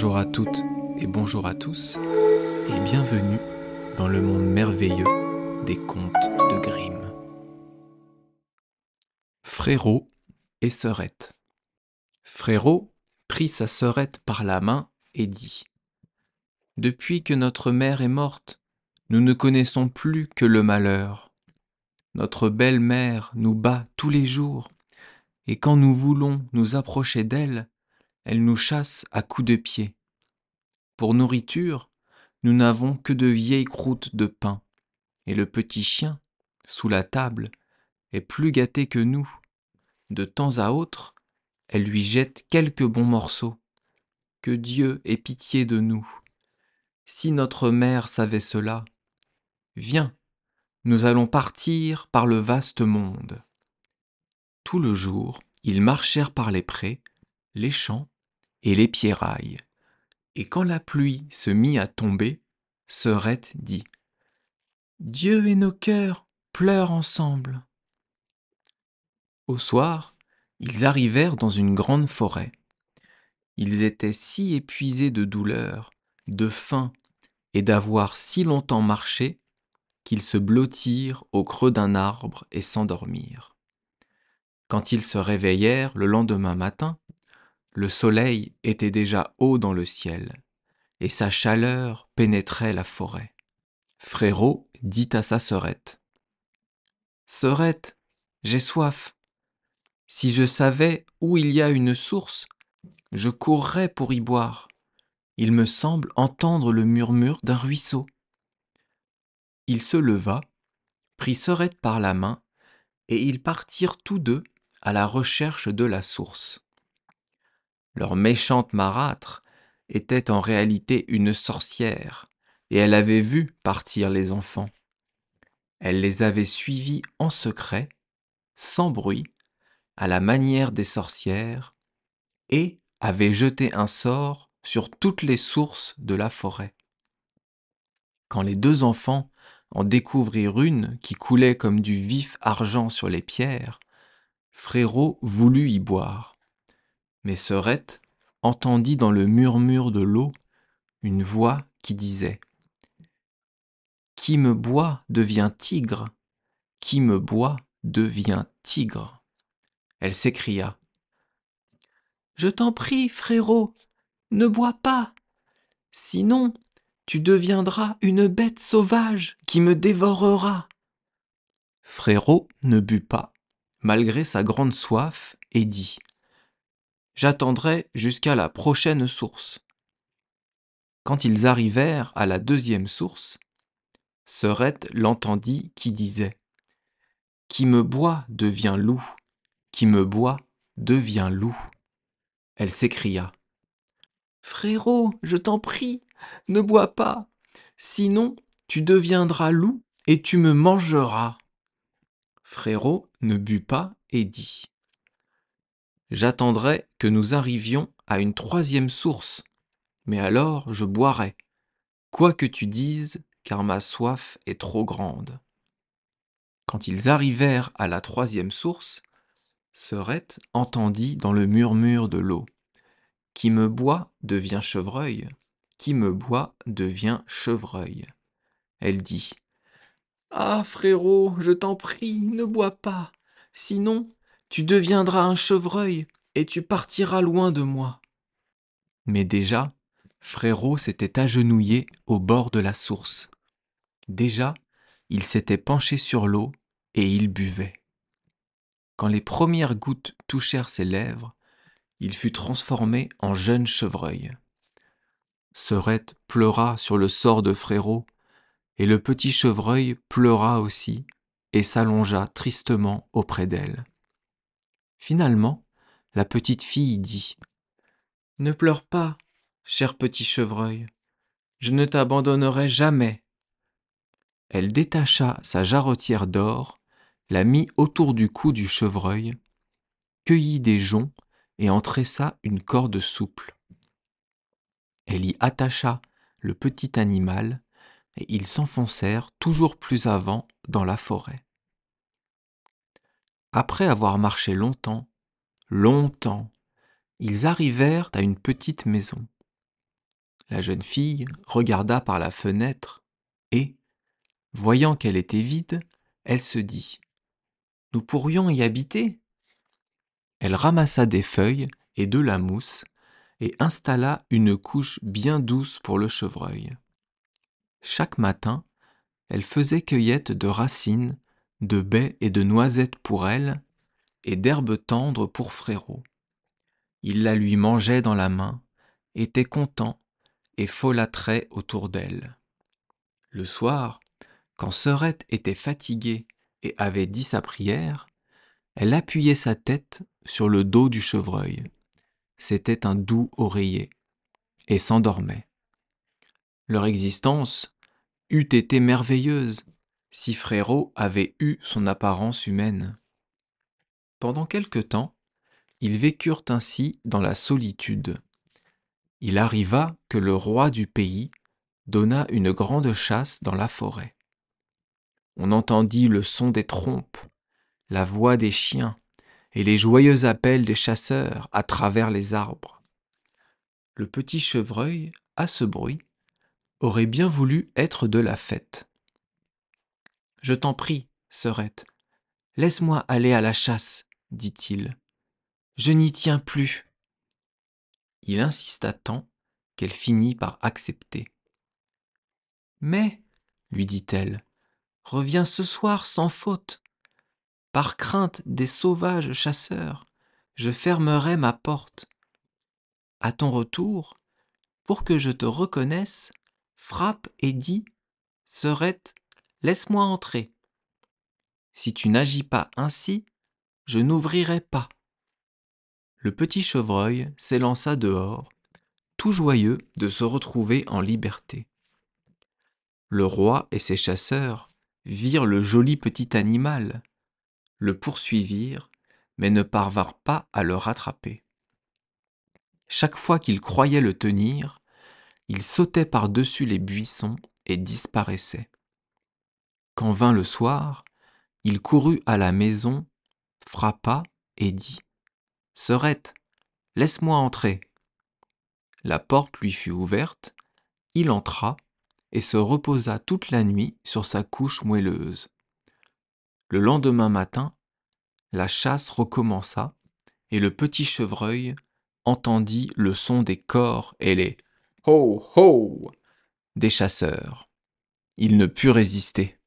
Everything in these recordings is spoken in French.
Bonjour à toutes et bonjour à tous, et bienvenue dans le monde merveilleux des contes de Grimm. Frérot et Sœurette. Frérot prit sa sœurette par la main et dit : « Depuis que notre mère est morte, nous ne connaissons plus que le malheur. Notre belle-mère nous bat tous les jours, et quand nous voulons nous approcher d'elle, elle nous chasse à coups de pied. Pour nourriture, nous n'avons que de vieilles croûtes de pain, et le petit chien, sous la table, est plus gâté que nous. De temps à autre, elle lui jette quelques bons morceaux. Que Dieu ait pitié de nous. Si notre mère savait cela, viens, nous allons partir par le vaste monde. » Tout le jour, ils marchèrent par les prés, les champs et les pierrailles. Et quand la pluie se mit à tomber, Sœurette dit : « Dieu et nos cœurs pleurent ensemble. » Au soir, ils arrivèrent dans une grande forêt. Ils étaient si épuisés de douleur, de faim et d'avoir si longtemps marché qu'ils se blottirent au creux d'un arbre et s'endormirent. Quand ils se réveillèrent le lendemain matin, le soleil était déjà haut dans le ciel et sa chaleur pénétrait la forêt. Frérot dit à sa sœurette : « Sœurette, j'ai soif. Si je savais où il y a une source, je courrais pour y boire. Il me semble entendre le murmure d'un ruisseau. » Il se leva, prit Sœurette par la main, et ils partirent tous deux à la recherche de la source. Leur méchante marâtre était en réalité une sorcière, et elle avait vu partir les enfants. Elle les avait suivis en secret, sans bruit, à la manière des sorcières, et avait jeté un sort sur toutes les sources de la forêt. Quand les deux enfants en découvrirent une qui coulait comme du vif argent sur les pierres, Frérot voulut y boire. Mais Sœurette entendit dans le murmure de l'eau une voix qui disait : « Qui me boit devient tigre, qui me boit devient tigre. » Elle s'écria : « Je t'en prie, Frérot, ne bois pas, sinon tu deviendras une bête sauvage qui me dévorera. » Frérot ne but pas, malgré sa grande soif, et dit : « J'attendrai jusqu'à la prochaine source. » Quand ils arrivèrent à la deuxième source, Sœurette l'entendit qui disait : « Qui me boit devient loup, qui me boit devient loup. » Elle s'écria : « Frérot, je t'en prie, ne bois pas, sinon tu deviendras loup et tu me mangeras. » Frérot ne but pas et dit : « J'attendrai que nous arrivions à une troisième source, mais alors je boirai, quoi que tu dises, car ma soif est trop grande. » Quand ils arrivèrent à la troisième source, Sœurette entendit dans le murmure de l'eau : « Qui me boit devient chevreuil, qui me boit devient chevreuil. » Elle dit : « Ah, frérot, je t'en prie, ne bois pas, sinon tu deviendras un chevreuil et tu partiras loin de moi. » Mais déjà, Frérot s'était agenouillé au bord de la source. Déjà, il s'était penché sur l'eau et il buvait. Quand les premières gouttes touchèrent ses lèvres, il fut transformé en jeune chevreuil. Sœurette pleura sur le sort de Frérot, et le petit chevreuil pleura aussi et s'allongea tristement auprès d'elle. Finalement, la petite fille dit : « Ne pleure pas, cher petit chevreuil, je ne t'abandonnerai jamais. » Elle détacha sa jarretière d'or, la mit autour du cou du chevreuil, cueillit des joncs et en tressa une corde souple. Elle y attacha le petit animal et ils s'enfoncèrent toujours plus avant dans la forêt. Après avoir marché longtemps, longtemps, ils arrivèrent à une petite maison. La jeune fille regarda par la fenêtre et, voyant qu'elle était vide, elle se dit : « Nous pourrions y habiter ». Elle ramassa des feuilles et de la mousse et installa une couche bien douce pour le chevreuil. Chaque matin, elle faisait cueillette de racines, de baies et de noisettes pour elle, et d'herbes tendres pour Frérot. Il la lui mangeait dans la main, était content et folâtrait autour d'elle. Le soir, quand Serette était fatiguée et avait dit sa prière, elle appuyait sa tête sur le dos du chevreuil. C'était un doux oreiller, et s'endormait. Leur existence eût été merveilleuse si Frérot avait eu son apparence humaine. Pendant quelque temps, ils vécurent ainsi dans la solitude. Il arriva que le roi du pays donna une grande chasse dans la forêt. On entendit le son des trompes, la voix des chiens et les joyeux appels des chasseurs à travers les arbres. Le petit chevreuil, à ce bruit, aurait bien voulu être de la fête. « Je t'en prie, Serette, laisse-moi aller à la chasse, dit-il. Je n'y tiens plus. Il insista tant qu'elle finit par accepter. Mais, lui dit-elle, reviens ce soir sans faute. Par crainte des sauvages chasseurs, je fermerai ma porte. À ton retour, pour que je te reconnaisse, frappe et dis : Serette, laisse-moi entrer. Si tu n'agis pas ainsi, je n'ouvrirai pas. Le petit chevreuil s'élança dehors, tout joyeux de se retrouver en liberté. Le roi et ses chasseurs virent le joli petit animal, le poursuivirent, mais ne parvinrent pas à le rattraper. Chaque fois qu'ils croyaient le tenir, il sautait par-dessus les buissons et disparaissait. Quand vint le soir, il courut à la maison, frappa et dit : « Serette, laisse-moi entrer. » La porte lui fut ouverte, il entra et se reposa toute la nuit sur sa couche moelleuse. Le lendemain matin, la chasse recommença et le petit chevreuil entendit le son des cors et les « ho ho » des chasseurs. Il ne put résister.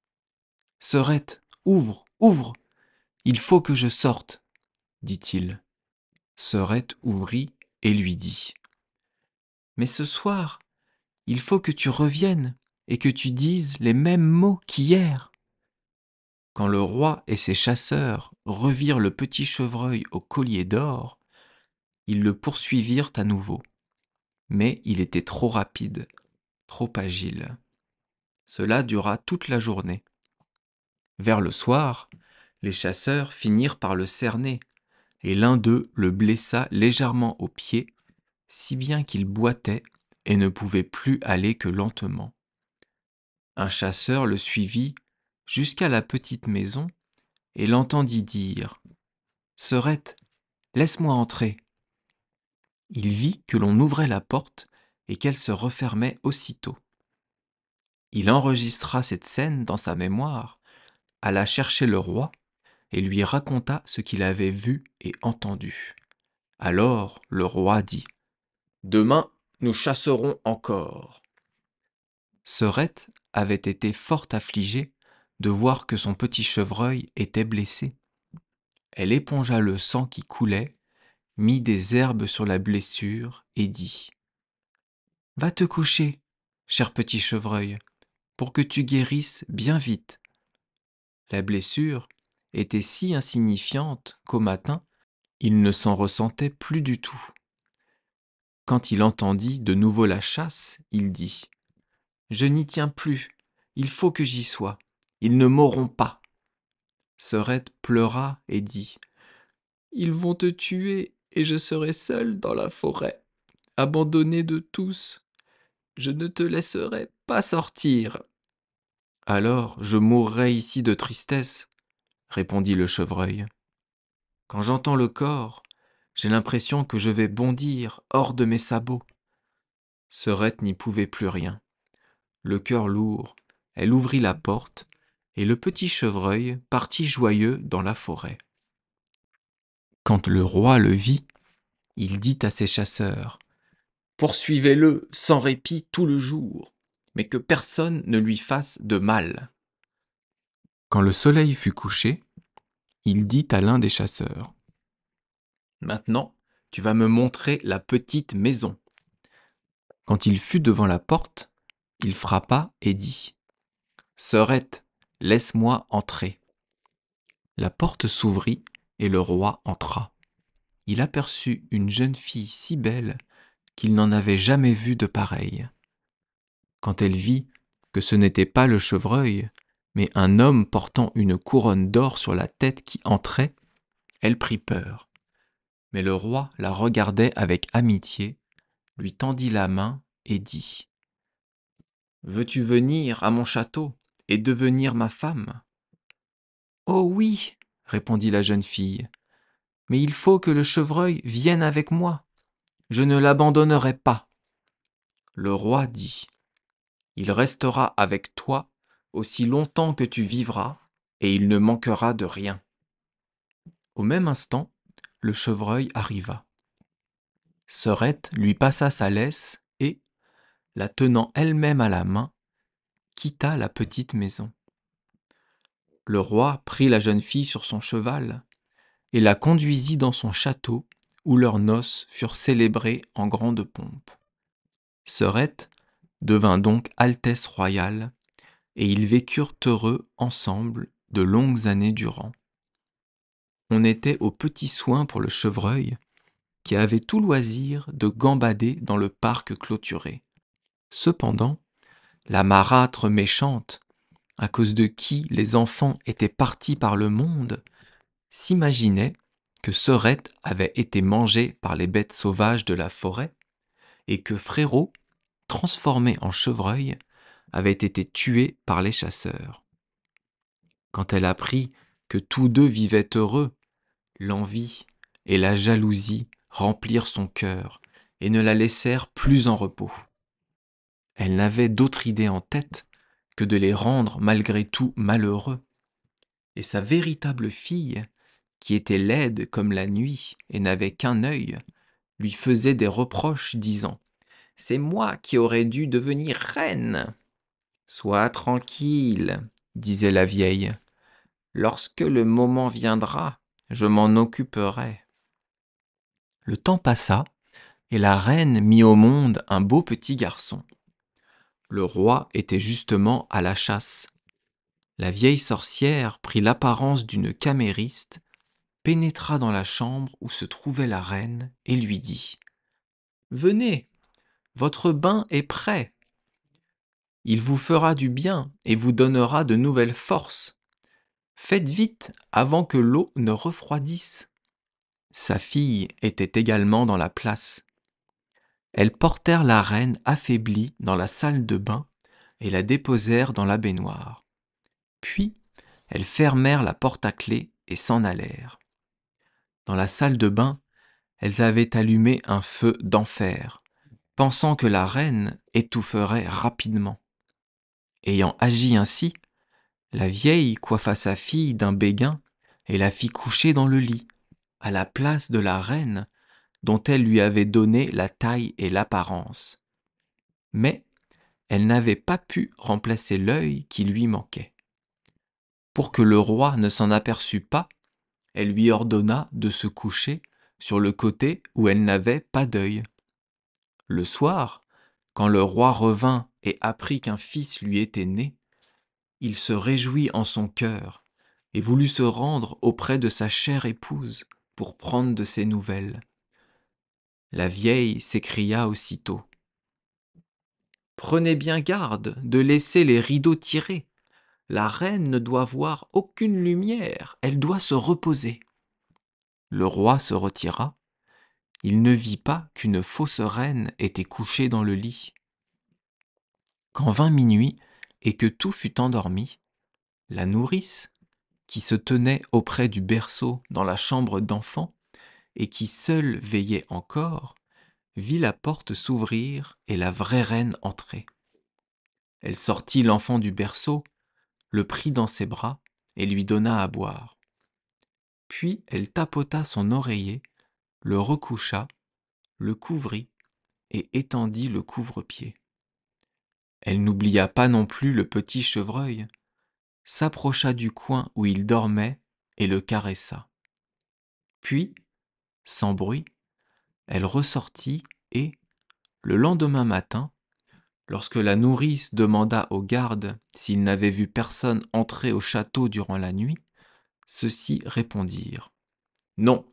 « Serette, ouvre, ouvre, il faut que je sorte, » dit-il. Serette ouvrit et lui dit : « Mais ce soir, il faut que tu reviennes et que tu dises les mêmes mots qu'hier. » Quand le roi et ses chasseurs revirent le petit chevreuil au collier d'or, ils le poursuivirent à nouveau. Mais il était trop rapide, trop agile. Cela dura toute la journée. Vers le soir, les chasseurs finirent par le cerner, et l'un d'eux le blessa légèrement au pied, si bien qu'il boitait et ne pouvait plus aller que lentement. Un chasseur le suivit jusqu'à la petite maison et l'entendit dire : « Serette, laisse-moi entrer. » Il vit que l'on ouvrait la porte et qu'elle se refermait aussitôt. Il enregistra cette scène dans sa mémoire, alla chercher le roi et lui raconta ce qu'il avait vu et entendu. Alors le roi dit : « Demain, nous chasserons encore. » Serette avait été fort affligée de voir que son petit chevreuil était blessé. Elle épongea le sang qui coulait, mit des herbes sur la blessure et dit : « Va te coucher, cher petit chevreuil, pour que tu guérisses bien vite. » La blessure était si insignifiante qu'au matin, il ne s'en ressentait plus du tout. Quand il entendit de nouveau la chasse, il dit : « Je n'y tiens plus, il faut que j'y sois, ils ne m'auront pas. » Serette pleura et dit : « Ils vont te tuer et je serai seule dans la forêt, abandonnée de tous. Je ne te laisserai pas sortir. »« Alors je mourrai ici de tristesse, » répondit le chevreuil. « Quand j'entends le cor, j'ai l'impression que je vais bondir hors de mes sabots. Serette n'y pouvait plus rien. Le cœur lourd, elle ouvrit la porte, et le petit chevreuil partit joyeux dans la forêt. Quand le roi le vit, il dit à ses chasseurs : « Poursuivez-le sans répit tout le jour, mais que personne ne lui fasse de mal. » Quand le soleil fut couché, il dit à l'un des chasseurs : « Maintenant, tu vas me montrer la petite maison. » Quand il fut devant la porte, il frappa et dit : « Serette, laisse-moi entrer. » La porte s'ouvrit et le roi entra. Il aperçut une jeune fille si belle qu'il n'en avait jamais vu de pareille. Quand elle vit que ce n'était pas le chevreuil, mais un homme portant une couronne d'or sur la tête qui entrait, elle prit peur. Mais le roi la regardait avec amitié, lui tendit la main et dit : « Veux-tu venir à mon château et devenir ma femme ? » « Oh oui, répondit la jeune fille, mais il faut que le chevreuil vienne avec moi. Je ne l'abandonnerai pas. » Le roi dit : « Il restera avec toi aussi longtemps que tu vivras, et il ne manquera de rien. » Au même instant, le chevreuil arriva. Serette lui passa sa laisse et, la tenant elle-même à la main, quitta la petite maison. Le roi prit la jeune fille sur son cheval et la conduisit dans son château où leurs noces furent célébrées en grande pompe. Serette devint donc Altesse royale et ils vécurent heureux ensemble de longues années durant. On était aux petits soins pour le chevreuil qui avait tout loisir de gambader dans le parc clôturé. Cependant, la marâtre méchante, à cause de qui les enfants étaient partis par le monde, s'imaginait que Serette avait été mangée par les bêtes sauvages de la forêt et que Frérot, transformé en chevreuil, avait été tué par les chasseurs. Quand elle apprit que tous deux vivaient heureux, l'envie et la jalousie remplirent son cœur et ne la laissèrent plus en repos. Elle n'avait d'autre idée en tête que de les rendre malgré tout malheureux. Et sa véritable fille, qui était laide comme la nuit et n'avait qu'un œil, lui faisait des reproches disant : « C'est moi qui aurais dû devenir reine. »« Sois tranquille, disait la vieille. Lorsque le moment viendra, je m'en occuperai. » Le temps passa et la reine mit au monde un beau petit garçon. Le roi était justement à la chasse. La vieille sorcière prit l'apparence d'une camériste, pénétra dans la chambre où se trouvait la reine et lui dit : « Venez, votre bain est prêt. Il vous fera du bien et vous donnera de nouvelles forces. Faites vite avant que l'eau ne refroidisse. » Sa fille était également dans la place. Elles portèrent la reine affaiblie dans la salle de bain et la déposèrent dans la baignoire. Puis, elles fermèrent la porte à clé et s'en allèrent. Dans la salle de bain, elles avaient allumé un feu d'enfer, pensant que la reine étoufferait rapidement. Ayant agi ainsi, la vieille coiffa sa fille d'un béguin et la fit coucher dans le lit, à la place de la reine dont elle lui avait donné la taille et l'apparence. Mais elle n'avait pas pu remplacer l'œil qui lui manquait. Pour que le roi ne s'en aperçût pas, elle lui ordonna de se coucher sur le côté où elle n'avait pas d'œil. Le soir, quand le roi revint et apprit qu'un fils lui était né, il se réjouit en son cœur et voulut se rendre auprès de sa chère épouse pour prendre de ses nouvelles. La vieille s'écria aussitôt : « Prenez bien garde de laisser les rideaux tirés. La reine ne doit voir aucune lumière, elle doit se reposer. » Le roi se retira. Il ne vit pas qu'une fausse reine était couchée dans le lit. Quand vint minuit et que tout fut endormi, la nourrice, qui se tenait auprès du berceau dans la chambre d'enfant et qui seule veillait encore, vit la porte s'ouvrir et la vraie reine entrer. Elle sortit l'enfant du berceau, le prit dans ses bras et lui donna à boire. Puis elle tapota son oreiller, le recoucha, le couvrit et étendit le couvre-pied. Elle n'oublia pas non plus le petit chevreuil, s'approcha du coin où il dormait et le caressa. Puis, sans bruit, elle ressortit et, le lendemain matin, lorsque la nourrice demanda aux gardes s'ils n'avaient vu personne entrer au château durant la nuit, ceux-ci répondirent : « Non,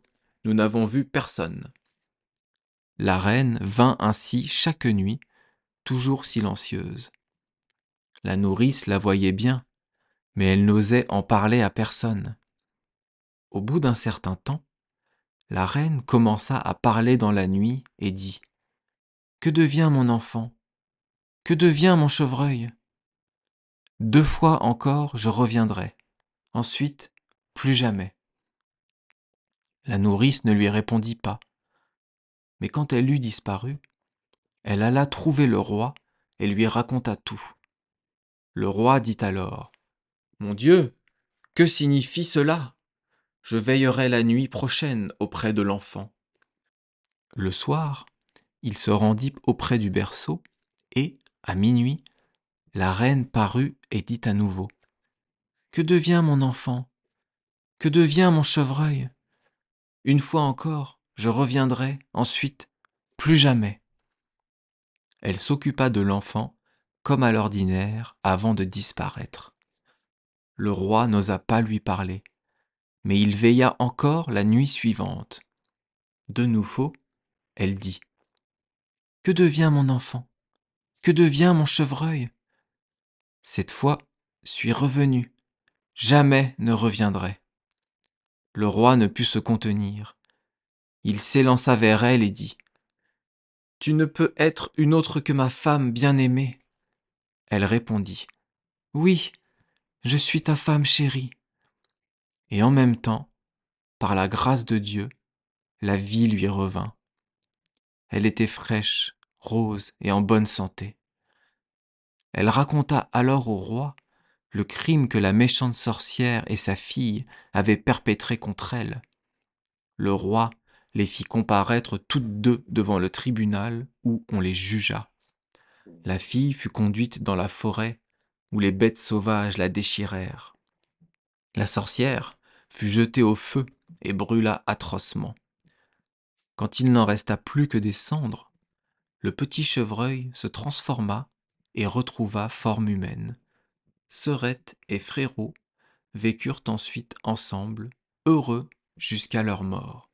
nous n'avons vu personne. » La reine vint ainsi chaque nuit, toujours silencieuse. La nourrice la voyait bien, mais elle n'osait en parler à personne. Au bout d'un certain temps, la reine commença à parler dans la nuit et dit : « Que devient mon enfant ? Que devient mon chevreuil ? 2 fois encore je reviendrai, ensuite plus jamais. » La nourrice ne lui répondit pas, mais quand elle eut disparu, elle alla trouver le roi et lui raconta tout. Le roi dit alors : « Mon Dieu, que signifie cela ? Je veillerai la nuit prochaine auprès de l'enfant. » Le soir, il se rendit auprès du berceau et, à minuit, la reine parut et dit à nouveau : « Que devient mon enfant ? Que devient mon chevreuil ? Une fois encore, je reviendrai, ensuite, plus jamais. » Elle s'occupa de l'enfant comme à l'ordinaire avant de disparaître. Le roi n'osa pas lui parler, mais il veilla encore la nuit suivante. De nouveau, elle dit : « Que devient mon enfant ? Que devient mon chevreuil ? Cette fois, suis revenu. Jamais ne reviendrai. » Le roi ne put se contenir. Il s'élança vers elle et dit : « Tu ne peux être une autre que ma femme bien-aimée. » Elle répondit : « Oui, je suis ta femme chérie. » Et en même temps, par la grâce de Dieu, la vie lui revint. Elle était fraîche, rose et en bonne santé. Elle raconta alors au roi le crime que la méchante sorcière et sa fille avaient perpétré contre elle. Le roi les fit comparaître toutes deux devant le tribunal où on les jugea. La fille fut conduite dans la forêt où les bêtes sauvages la déchirèrent. La sorcière fut jetée au feu et brûla atrocement. Quand il n'en resta plus que des cendres, le petit chevreuil se transforma et retrouva forme humaine. Sœurette et frérot vécurent ensuite ensemble, heureux jusqu'à leur mort.